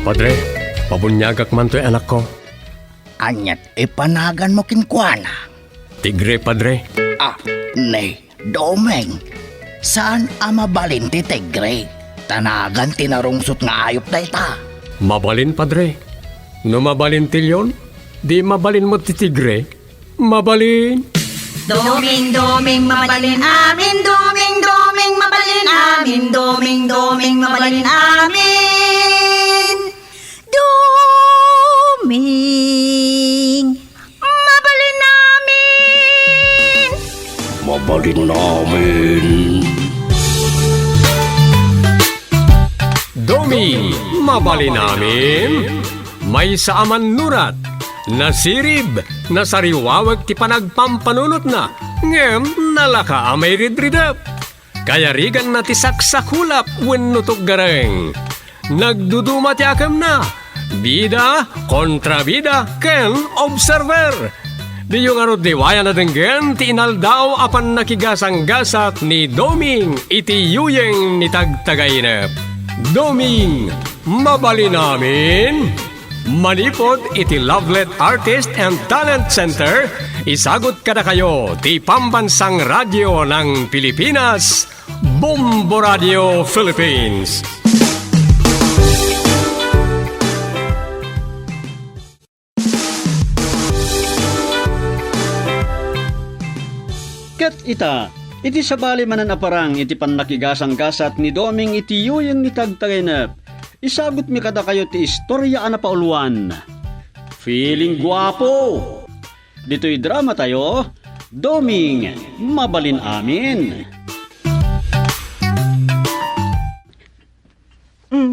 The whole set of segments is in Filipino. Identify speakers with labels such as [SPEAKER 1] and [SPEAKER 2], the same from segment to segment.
[SPEAKER 1] Padre, pabunyagak man to'y anak ko.
[SPEAKER 2] Anyat ipanagan mo kinkwana.
[SPEAKER 1] Tigre, Padre.
[SPEAKER 2] Nay, Domeng. Saan mabalin ti Tigre? Tanagan tinarungsot nga ayop da ita.
[SPEAKER 1] Mabalin, Padre. No mabalin tilyon, di mabalin mo ti Tigre. Mabalin.
[SPEAKER 3] Doming, doming, mabalin amin. Doming, doming, mabalin amin. Doming, doming, mabalin amin. Doming, mabalin amin.
[SPEAKER 2] Mabalin namin.
[SPEAKER 1] Domi, mabalin namin. May saaman nurat. Nasirib, nasariwawag ti panagpampanunot na. Ngem, nalaka amay ridridap. Kaya rigan na ti saksakulap wenno gareng. Nagduduma ti akam na. Bida, kontrabida, ken observer. Di yung arod diwaya na denggen ti inaldaw apan nakigasang-gasat ni Doming iti yuyeng ni tagtagainep. Doming, mabalin namin. Manipod iti Lovelet Artist and Talent Center, isagot kada kayo ti Pambansang Radyo ng Pilipinas, Bombo Radio Philippines.
[SPEAKER 4] Ket ita, iti sabali manan aparang iti pannakigasang-gasat ni Doming iti yuyeng ni tagtagenep. Isagot mi kada kayo ti istorya na pauluan. Feeling guwapo. Dito'y drama tayo, Doming, mabalin amin.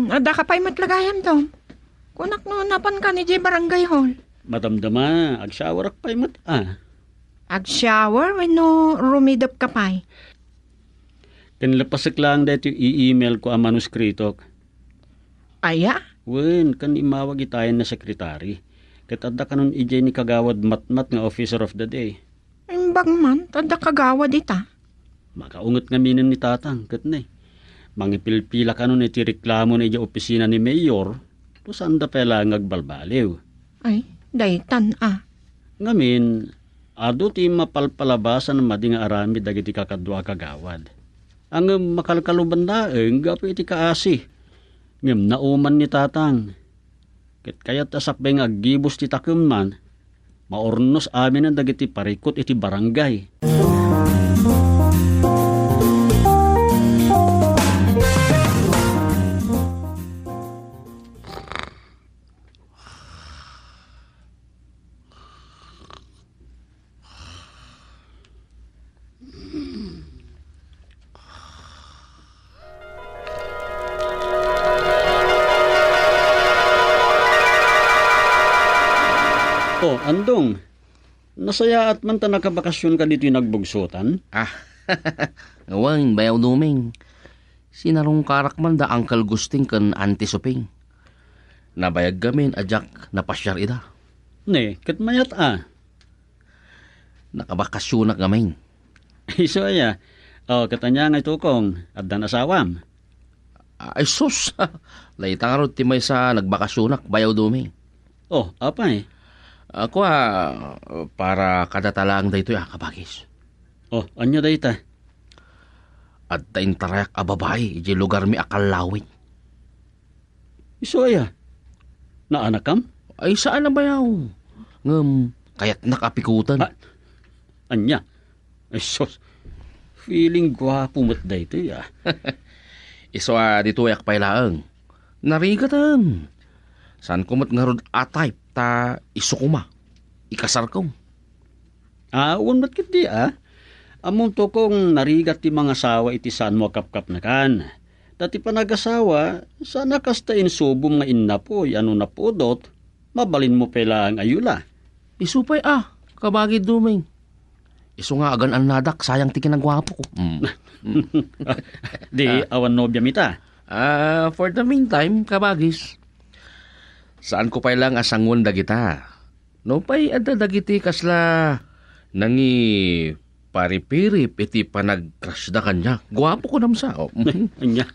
[SPEAKER 5] Ada ka pa'y matlagayan, Tom. Kunak no napan ka ni J. Barangay Hall.
[SPEAKER 4] Madamdama, agsyawarak pa'y
[SPEAKER 5] Ag-shower when no rumidap ka pa'y.
[SPEAKER 4] Kanlapasik lang dito i-email ko ang manuskritok.
[SPEAKER 5] Aya?
[SPEAKER 4] Wen, kan imawag itayan na sekretary. Katadda ka nun ijay ni kagawad matmat nga officer of the day.
[SPEAKER 5] Imbag man, tada kagawa dita.
[SPEAKER 4] Makaungot nga minan ni tatang, kat na Mangipilpila ka nun iti reklamo na ijay opisina ni mayor, to saan da pala ngagbalbaliw.
[SPEAKER 5] Ay, daytan
[SPEAKER 4] Ngamin, ado ti mapalpalabasan ng mading arami dagiti kakadwa kagawad. Ang makalkaluban daeng, gapo iti kaasi. Ngem nauman ni tatang. Ket kayat asapay nga agibos ti takem man, maornos amin ang dagiti parikot iti barangay. Oh, andong. Nasaya at man ta nakabakasyon ka dito yung nagbugsutan?
[SPEAKER 6] Awang bayaw Doming. Sinarong karakman da Uncle Gusting kan Auntie Suping. Nabayag gamin ajak napasyar ida.
[SPEAKER 4] Ne, kat mayat
[SPEAKER 6] Nakabakasyon na gamin.
[SPEAKER 4] Iso aya. Oh, katanya nga ito kong at dan asawam.
[SPEAKER 6] Ay sus, laita nga rin timay sa nagbakasyonak bayaw Doming.
[SPEAKER 4] Oh, apa
[SPEAKER 6] Ako para kadatalang da ito kabagis.
[SPEAKER 4] Oh, anya da ita?
[SPEAKER 6] At taintarayak ababay, iji lugar mi akalawin.
[SPEAKER 4] Iso aya. Naanakam?
[SPEAKER 6] Ay saan na bayaw? Ngam, kaya't nakapikutan.
[SPEAKER 4] Anya? Ay sos, feeling gwapo mat da ito
[SPEAKER 6] Iso dito ayak pailaang. Narigatan. Saan kumot nga rod atay ta isukuma. Ikasar ko.
[SPEAKER 4] Awan mat kit di Amon to kong narigat ti mga sawa iti saan mo kapkap na kan. Dati pa nagasawa, sana kasta insubom nga innapoy, ano na po dot, mabalin mo pala ang ayula.
[SPEAKER 6] Isupay kabagid Doming. Iso nga agan ang nadak, sayang ti kinagwapo ko.
[SPEAKER 4] Di awan nobya mita.
[SPEAKER 6] For the meantime, kabagis. Saan ko pa'y lang asangon dagita? No pa'y adda dagiti kasla nangi paripirip iti panag-crush da kanya. Gwapo ko namsa.
[SPEAKER 4] Anya.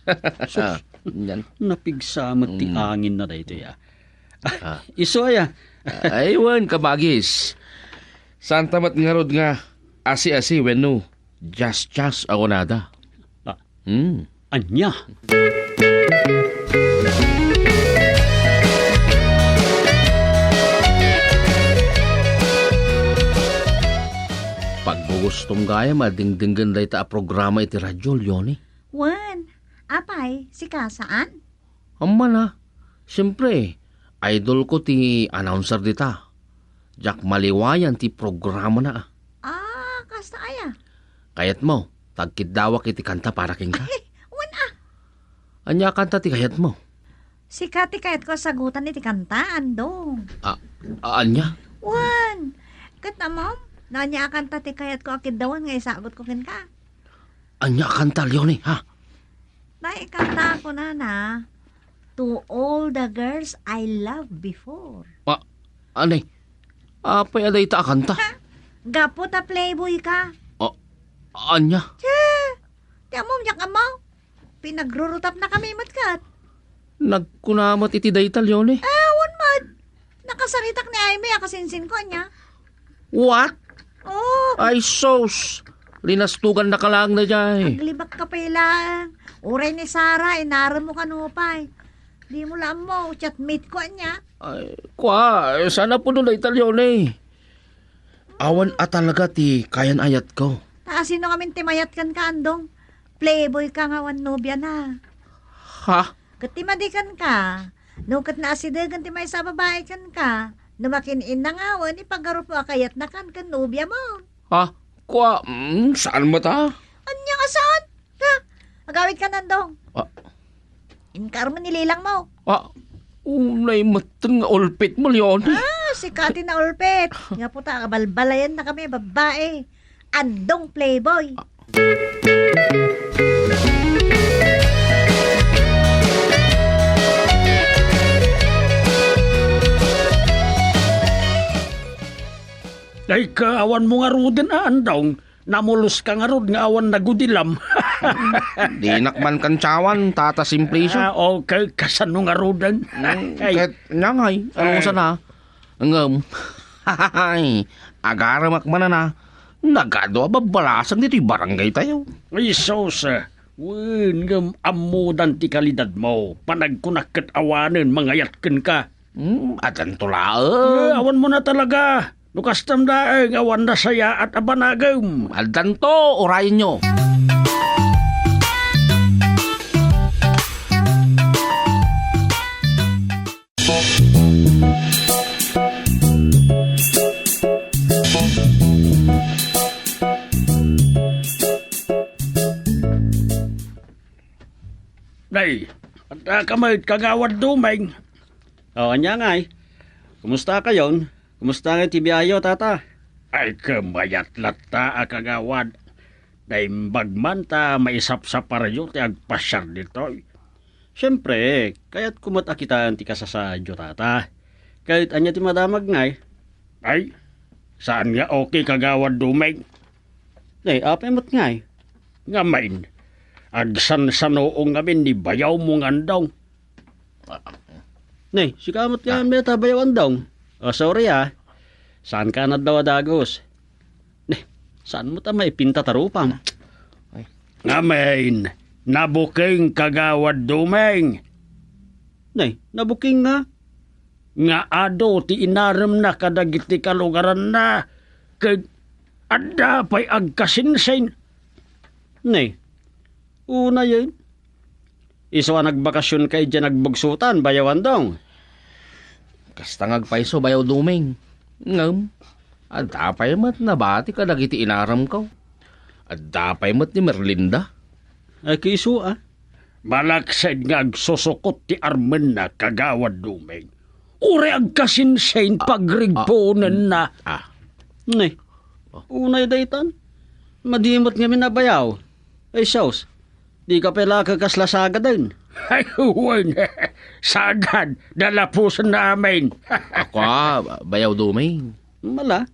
[SPEAKER 4] Sus,
[SPEAKER 6] Yan.
[SPEAKER 4] Napigsamot ti angin na dito ya. Iso ya.
[SPEAKER 6] Aywan ka bagis. Santa mat nga rod nga. Asi-asi wenno. Just ako nada.
[SPEAKER 4] Ah.
[SPEAKER 6] Hmm.
[SPEAKER 4] Anya.
[SPEAKER 6] Pagbugustom gaya madingdinggan day ta a programa iti radyo, Leonie.
[SPEAKER 3] Wan, apay, si kasaan?
[SPEAKER 6] Amma na. Siyempre, idol ko ti announcer dita. Jack Maliwayan ti programa na.
[SPEAKER 3] Ah, kasta aya.
[SPEAKER 6] Kayat mo, tagkidawak iti kanta para king ka.
[SPEAKER 3] Wan
[SPEAKER 6] Anya kanta ti kayat mo.
[SPEAKER 3] si Kati kahit ko sagutan iti kantaan dong.
[SPEAKER 6] Anya?
[SPEAKER 3] Wan, kat na mom, nanya kanta ti kayat ko akid dawan nga isagot ko kin ka.
[SPEAKER 6] Anya kanta, Leonie, ha?
[SPEAKER 3] Naikanta ko na. To all the girls I loved before.
[SPEAKER 6] Anay? Apay aday ta a kanta?
[SPEAKER 3] Gapo ta playboy ka.
[SPEAKER 6] Anya?
[SPEAKER 3] Tiyan mo, diyak mo. Pinagrurutap na kami matkat.
[SPEAKER 6] Nagkunamat iti dayta, Leonie.
[SPEAKER 3] Wan mad. Nakasaritak ni Aimee akasinsin ko niya.
[SPEAKER 6] What?
[SPEAKER 3] Oh,
[SPEAKER 6] Ay, sos. Linastugan na ka lang na dyan.
[SPEAKER 3] aglibak ka pa ilang. Uray ni Sarah, inaram mo kanupay. Di mo lang mo, chatmate ko niya.
[SPEAKER 6] Ay, sana po doon na Leonie. Awan at talaga ti kayan ayat ko.
[SPEAKER 3] Sino kami timayat kan ka andong? Playboy ka nga wan nobya na.
[SPEAKER 6] Ha?
[SPEAKER 3] Katimadikan ka. Nukat na asidagan ti may sa babae kan ka. Numakinin na nga wan, ipagarup mo akayat na kan nobya mo.
[SPEAKER 6] Ha? Saan mo ta?
[SPEAKER 3] Anya ka saan? Ha? Agawit ka nandong.
[SPEAKER 6] Ah.
[SPEAKER 3] Inkar mo nililang mo.
[SPEAKER 6] Unay matang ulpit mo, Leonie.
[SPEAKER 3] Si Kati na ulpit. Nga po ta, kabalbalayan na kami, babae. Andong playboy.
[SPEAKER 4] Ay awan mo nga rudin andong. Namulos ka nga rod nga awan nagudilam.
[SPEAKER 6] Di nakman kan cawan, tata simpliso.
[SPEAKER 4] Okay, kasano nga rodan.
[SPEAKER 6] Kahit nyangay, anong sana? Agaramak man na. Nagado babalasang dito'y barangay tayo.
[SPEAKER 4] Ay, sos, ngam amudan ti kalidad mo. Panagkunak awanin, mangayatkin ka.
[SPEAKER 6] Atan tulaan.
[SPEAKER 4] Awan mo na talaga. Nukastam daeng, awan na saya at abanagam.
[SPEAKER 6] Aldan to, orayin nyo.
[SPEAKER 4] Day, at kamay kagawad dumeng. Anya nga Kumusta kayon? Kumusta nga tibiayo, tata? Ay, kamayat lata kagawad. Naimbag man ta maisap sa parayo ti agpasyar dito. Siyempre, kaya't kumata kita ti kasasadyo, tata. Kahit anya ti madamag ngay. Ay, saan nga okay kagawad dumeng? Ay, apay mo't ngay. Nga main. Agsan sa noong ngamin ni bayaw mong andong. Nay, si kamot ka meta bayaw andong. O sorry saan ka na daw adagos? Nay, saan mo ta may pinta tarupam? Nga main, nabuking kagawad dumeng. Nay, nabuking nga? Nga ado ti inaram na kadagiti kalugaran na. Kag adda pa'y agkasinsin. Nay, una yun. Iso nagbakasyon kay dyan nagbugsutan, bayawan dong.
[SPEAKER 6] Kastangag paiso bayaw dumeng. Ngam, adapay mat nabati ka dagiti inaram ko. Adapay mat ni Merlinda.
[SPEAKER 4] Ay kiso Malaksad nga agsusukot ti armen na kagawad dumeng. Ure agkasinsain pagrigponan na. Nay, unay daytan. Madimot nga minabayaw. Ay sos, di ka pala kakaslasaga din. Ay, huwag. Sagad, dalapusan namin.
[SPEAKER 6] Ako bayaw dumeng.
[SPEAKER 4] Mala,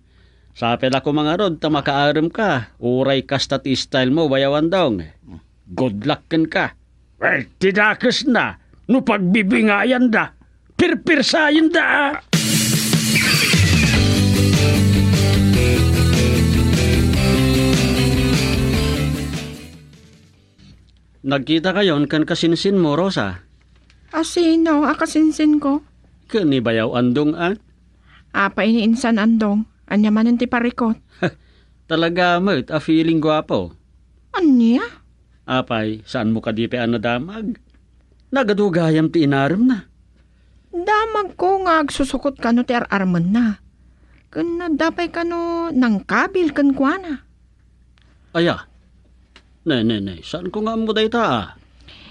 [SPEAKER 4] sapil ako mga rod, tamakaaram ka. Uray kasta ti style mo, bayawan dong. Good luck kan ka. Well, tidakas na. No pagbibingayan da. Pirpirsayin da. Nagkita kayon kan kasinsin mo, Rosa.
[SPEAKER 5] Asino, akasinsin ko.
[SPEAKER 4] Kanibayaw andong
[SPEAKER 5] Apa iniinsan andong. Anya manin ti parikot.
[SPEAKER 4] Talaga mo't a feeling gwapo.
[SPEAKER 5] Anya?
[SPEAKER 4] Apay, saan mo kadipe damag? Nagadugayam ti inaram na.
[SPEAKER 5] Damag ko nga agsusukot ka no ti ararman na. Kun dapay ka no nang kabil kan kuana.
[SPEAKER 4] Aya. Ne, saan ko nga mo day ta?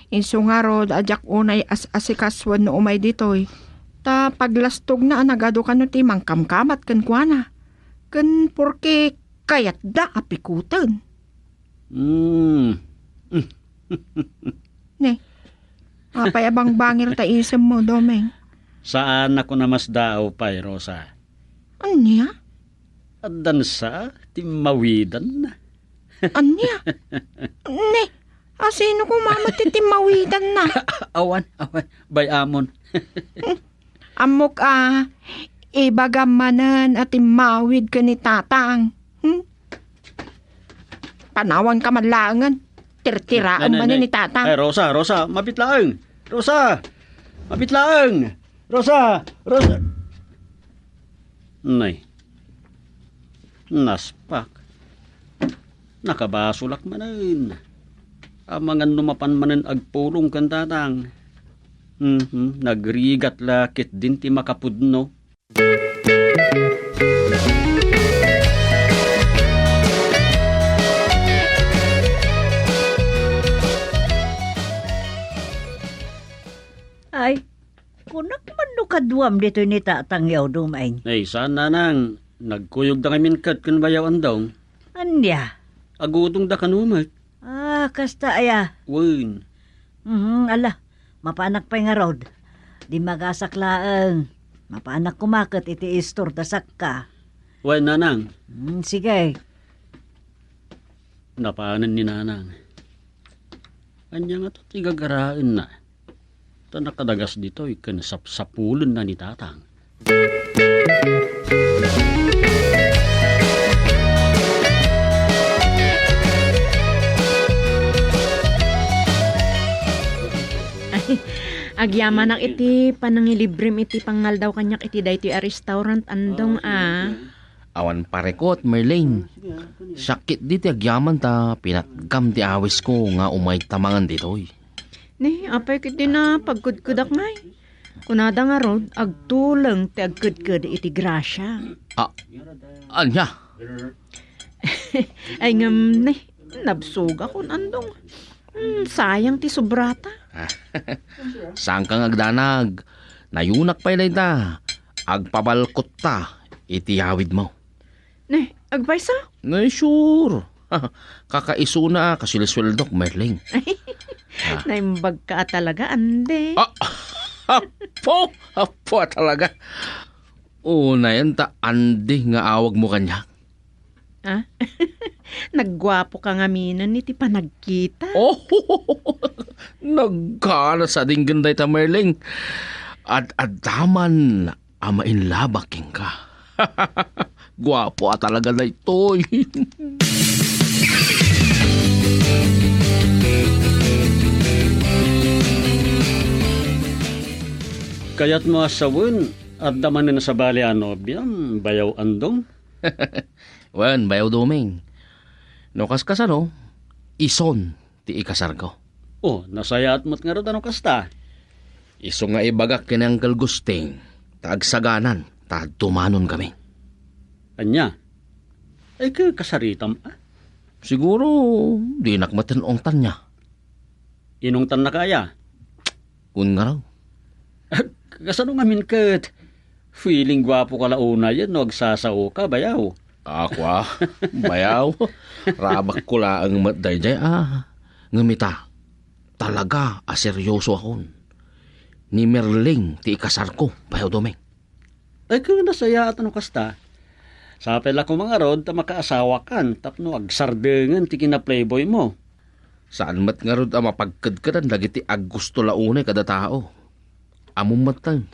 [SPEAKER 5] Inso nga rod, ajak unay as-asikaswan no umay ditoy. Ta paglastog na anagado ka no ti mangkamkamat kan kuana. Kun porke kayat da apikutan. Ne, apay abang bangir ta isem mo, Domeng.
[SPEAKER 4] Saan ako namas daaw pay, Rosa?
[SPEAKER 5] Anya?
[SPEAKER 4] Adan sa timawidan na.
[SPEAKER 5] Anya? Ne, asino ko mama titimawidan na.
[SPEAKER 4] awan, bayamon.
[SPEAKER 5] Amok ibagamanan at imawid ka ni tatang. Panawan ka manlangan. Tirtiraan man ni tatang.
[SPEAKER 4] Ay, Rosa, mapitlaang. Rosa, mapitlaang. Rosa. Nay. Naspak. Nakabasulak manin. Amangan numapan manin agpulong kan tatang. Nagrigat lakit din ti makapudno.
[SPEAKER 3] Ay, kunak man no kaduam dito ni tatang yaw dumain.
[SPEAKER 4] Ay, saan na nang nagkuyog da kami kat kun bayaw andong.
[SPEAKER 3] Anya?
[SPEAKER 4] Agudong da kanumat.
[SPEAKER 3] Kasta aya.
[SPEAKER 4] Wen.
[SPEAKER 3] Ala, mapanak pa nga rod. Di magasaklaang. Mapanak kumakot iti istor tasak ka.
[SPEAKER 4] Wen nanang.
[SPEAKER 3] Sige.
[SPEAKER 4] Napaanan ni nanang. Anya nga to tigagaraan na. Ta nakadagas dito ikan sapsapulan na ni tatang.
[SPEAKER 7] Agyaman ang iti panangilibrim iti pangal daw kanyak iti dayti a restaurant andong
[SPEAKER 6] Awan parekot, Merlin. Sakit di ti agyaman ta, pinatgam ti awis ko nga umay tamangan ditoy.
[SPEAKER 7] Ni, apay kiti na pagkudkudak ngay. Kunada nga rod, agtulang ti agkudkud iti grasya.
[SPEAKER 6] Anya?
[SPEAKER 7] Ay ngam, ni, nabsug ako andong. Sayang ti sobrata.
[SPEAKER 6] Saan kang agdanag? Nayunak pa ilay ta. Agpabalkot ta. Itiyawid mo.
[SPEAKER 7] Ni, agpaysa?
[SPEAKER 6] Nay, sure. Kakaiso na kasilisweldok, Merling.
[SPEAKER 7] Naimbag ka talaga, ande.
[SPEAKER 6] Apo talaga. Una yan ta, andi nga awag mo kanya.
[SPEAKER 7] Naggwapo ka nga minan iti panagkita.
[SPEAKER 6] Nagkana sa ding ganday ta, Merling. At adaman, amain labaking ka. Gwapo talaga na ito'y.
[SPEAKER 4] Kaya't mo asawin at daman na sa bali biyam bayaw andong.
[SPEAKER 6] Wen, bayaw duming. No kaskas ison ti ikasar ko.
[SPEAKER 4] Nasaya at mo't nga rin kasta.
[SPEAKER 6] Iso nga ibagak kinanggal gusting, taagsaganan, tumanon kami.
[SPEAKER 4] Anya? Ay kasaritam
[SPEAKER 6] Siguro, di nakmatanong tanya.
[SPEAKER 4] Inong tan na kaya?
[SPEAKER 6] Kun nga raw.
[SPEAKER 4] Kasano nga min kat? Feeling gwapo ka launa yan, no agsasao ka, bayaw.
[SPEAKER 6] Ako bayaw. Rabak ko laang matdayjay ngamita. Talaga, seryoso akon. Ni Merling, ti ikasar ko, bayaw domeng.
[SPEAKER 4] Ay kung nasaya at kasta. Sa pela ko mga rod, ta makaasawa kan, tapno agsardengan ti kina playboy mo.
[SPEAKER 6] Saan mat nga rod ang mapagkadkadan dagiti ag gusto launay kada tao. Among matan.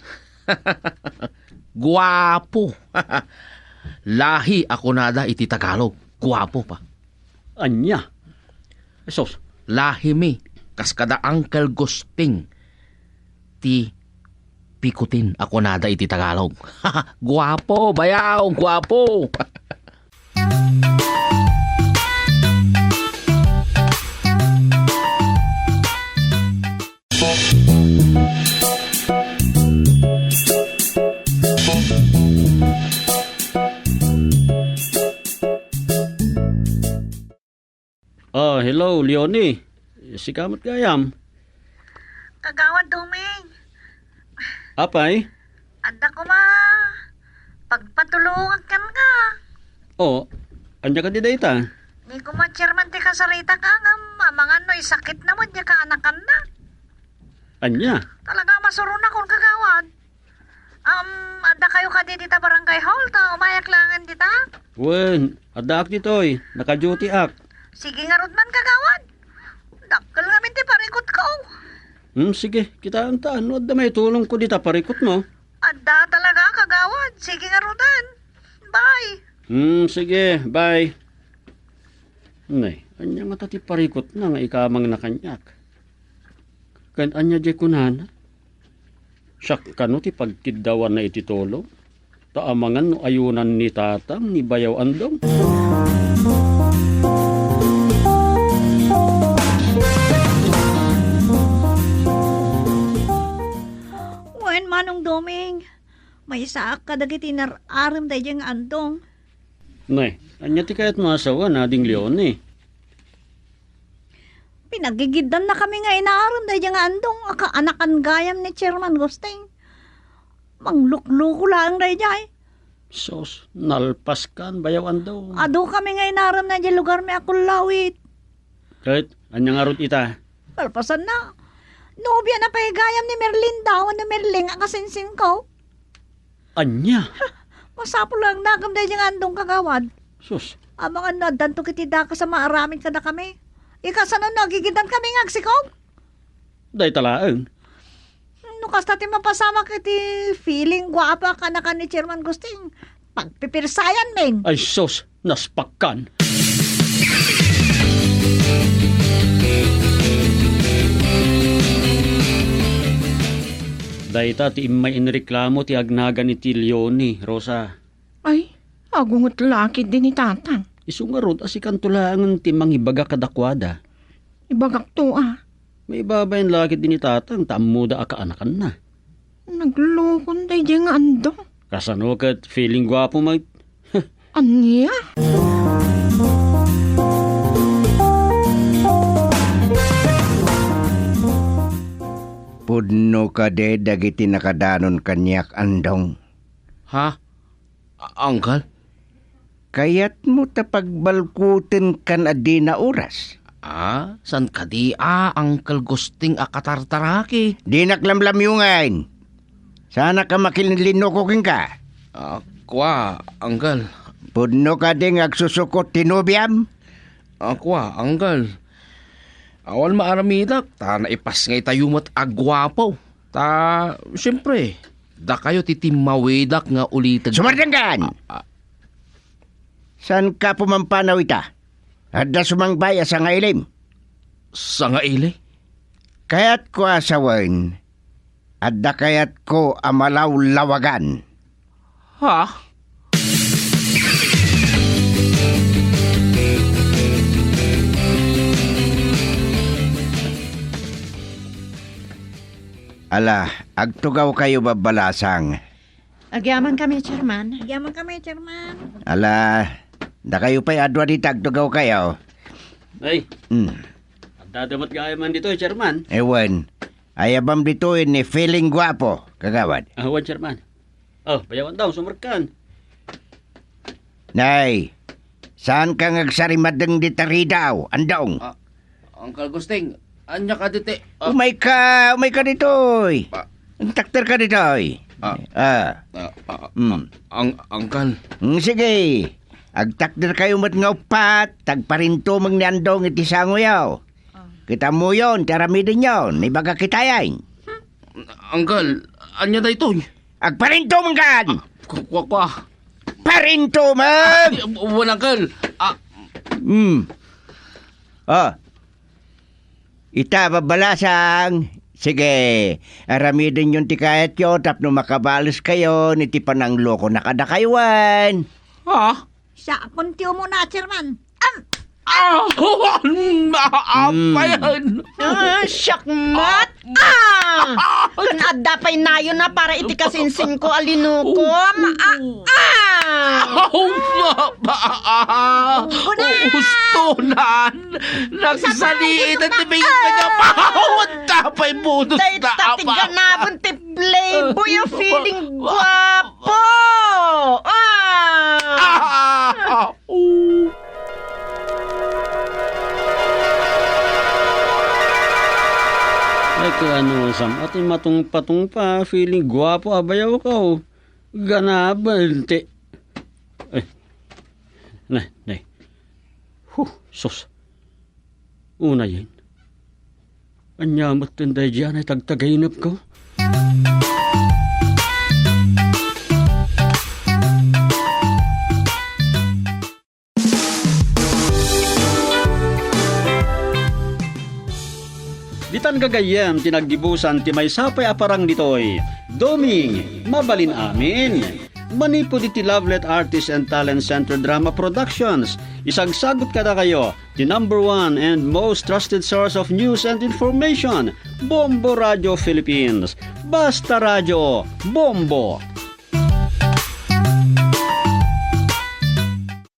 [SPEAKER 6] Guwapo. Lahi ako nada iti Tagalog. Guwapo pa.
[SPEAKER 4] Anya. Sos,
[SPEAKER 6] Lahi mi. Kaskada Uncle Gusping. Ti pikutin ako nada iti Tagalog. Guwapo, bayaw, guwapo.
[SPEAKER 4] hello, Leonie. Si kamot gayam.
[SPEAKER 3] Kagawad Doming,
[SPEAKER 4] Apay?
[SPEAKER 3] anda ko pagpatulungan kan ka.
[SPEAKER 4] Oh, anya ka di dayta.
[SPEAKER 3] Ni ko chairman ti kasarita ka nga mga no'y sakit na mo niya ka anakan na.
[SPEAKER 4] Anya?
[SPEAKER 3] Talaga masuro na kung kagawad. Anda kayo ka di dita barangay hall ta umayak langan dita.
[SPEAKER 4] Wen, ada ak ditoy. Naka-duty ak.
[SPEAKER 3] Sige nga rod man kagawad. Dakkel nga minti parikot ko.
[SPEAKER 4] Sige, kita anta. Ano da may tulong ko dita parikot mo?
[SPEAKER 3] Anda talaga kagawad. Sige nga rodan. Bye.
[SPEAKER 4] Sige, bye. Nay, anya nga tati parikot na nga ikamang nakanyak. Kan anya di kunana. Siyak kano ti pagkidawan na iti tolo. Taamangan no ayunan ni tatang ni bayaw andong.
[SPEAKER 3] Wen manong Doming. May isaak ka dagiti aram tayo diyang andong.
[SPEAKER 4] Nay, anya ti kayat masawa na ding Leon eh.
[SPEAKER 3] Pinagigiddan na kami nga inaaram tayo diyang andong. Anakan gayam ni Chairman Gusting. Manglukluko lang tayo diyay.
[SPEAKER 4] Sos, nalpas kan bayaw andong.
[SPEAKER 3] Ado kami nga inaaram na diyang lugar may akong lawit.
[SPEAKER 4] Kahit, anya nga rot ita.
[SPEAKER 3] Palpasan na. Nobya na pahigayam ni Merlin daw. Ano Merlin ang kasinsin ko.
[SPEAKER 4] Anya?
[SPEAKER 3] Masapo lang nagam tayo diyang andong kagawad.
[SPEAKER 4] Sus,
[SPEAKER 3] Mga nadanto kitida ka sa maaramin ka na kami. Ikasanon nagigidan kami nga agsikaw.
[SPEAKER 4] day talaang.
[SPEAKER 3] Nukas natin mapasama kiti feeling guwapa ka na ka ni Chairman Gusting. Pagpipirsayan, men.
[SPEAKER 4] Ay sos, naspakkan. Dayta ti imay inreklamo ti agnaga ni ti Leonie, Rosa.
[SPEAKER 5] Ay, agungot laki din ni tatang.
[SPEAKER 4] Isungarod asikan tulangan ti mangibaga kadakwada.
[SPEAKER 5] Ibagak to
[SPEAKER 4] May babayan laki din ni tatang taamuda akaanakan na.
[SPEAKER 5] Naglukon tayo diyang andong.
[SPEAKER 4] Kasano kat feeling gwapo mag...
[SPEAKER 5] Anya?
[SPEAKER 2] Pudno ka de dagiti nakadanon kanyak andong.
[SPEAKER 6] Ha? Uncle?
[SPEAKER 2] Kayat mo tapagbalkutin kan adi na oras.
[SPEAKER 6] San ka di Uncle Gusting akatartaraki?
[SPEAKER 2] Di naklamlamyungan. Sana ka makilinlinukokin ka.
[SPEAKER 6] Kwa, Uncle.
[SPEAKER 2] Pudno ka de agsusukot tinubiam.
[SPEAKER 6] Kwa, Uncle. Awal maaramidak, ta naipas ngay tayo mat agwapo. Ta, siyempre, da kayo titimawidak nga ulitan.
[SPEAKER 2] Sumardanggan! San ka pumampanaw ita? Adda sumangbaya sa nga ilim.
[SPEAKER 6] Sa nga ili?
[SPEAKER 2] Kayat ko asawan. Adda kayat ko amalaw lawagan.
[SPEAKER 6] Ha?
[SPEAKER 2] Ala, agtugaw kayo babalasang.
[SPEAKER 7] Agyaman kami, Chairman.
[SPEAKER 3] Yaman kami, Chairman.
[SPEAKER 2] Ala, da kayo pa'y adwa di tagtugaw kayo.
[SPEAKER 4] Ay,
[SPEAKER 2] Hmm.
[SPEAKER 4] dadamat gaya man dito, Chairman.
[SPEAKER 2] Ewan, ayabam dito ni feeling guwapo, kagawad.
[SPEAKER 4] Awan, Chairman. Oh, bayawan daw, sumarkan.
[SPEAKER 2] Nay, saan ka ngagsarimadeng di taridaw, andong?
[SPEAKER 6] Uncle Gusting, anya ka dite?
[SPEAKER 2] Umay ka ditoy.
[SPEAKER 6] Pa-
[SPEAKER 2] Ang takter ka ditoy.
[SPEAKER 6] Uncle.
[SPEAKER 2] Sige, agtakder kayo mat nga upat, tagparinto mang niandong iti sangoyaw.
[SPEAKER 8] Kita mo yon, taramidin yon. Ibaga kita yan.
[SPEAKER 6] Uncle, anya da ito?
[SPEAKER 8] Agparinto man kan!
[SPEAKER 6] Kwa.
[SPEAKER 8] Parinto man!
[SPEAKER 6] Wala, Uncle.
[SPEAKER 8] Ita babalasang. Sige, aramidin yung tikayat yo, tapno makabalos kayo, niti panang loko nakadakaywan.
[SPEAKER 6] Ha?
[SPEAKER 3] Siya, puntiyo mo na, chairman.
[SPEAKER 6] Apa yan?
[SPEAKER 7] Syakmat! Kan adda pa'y nayo na para iti kasinsing ko alinukom.
[SPEAKER 6] Gustunan! Nagsaliit at tibing pinapahawad tapay bunot
[SPEAKER 7] Day
[SPEAKER 6] na
[SPEAKER 7] tatiga na bunti playboy yung feeling guwapo.
[SPEAKER 4] Ay ano, Sam, ating matong-patong pa, feeling gwapo, abayaw ka, oh. Ganabal, te. Ay, nay. Sus. Una yan. Anyamat tinday dyan ay tagtagainap ko. Ditan gagayam tinagdibusan ti may sapay aparang ditoy. Doming, mabalin amin. Manipo di ti Lovelet Artist and Talent Center Drama Productions. Isagsagot kada kayo, the #1 and most trusted source of news and information, Bombo Radio Philippines. Basta Radio, Bombo.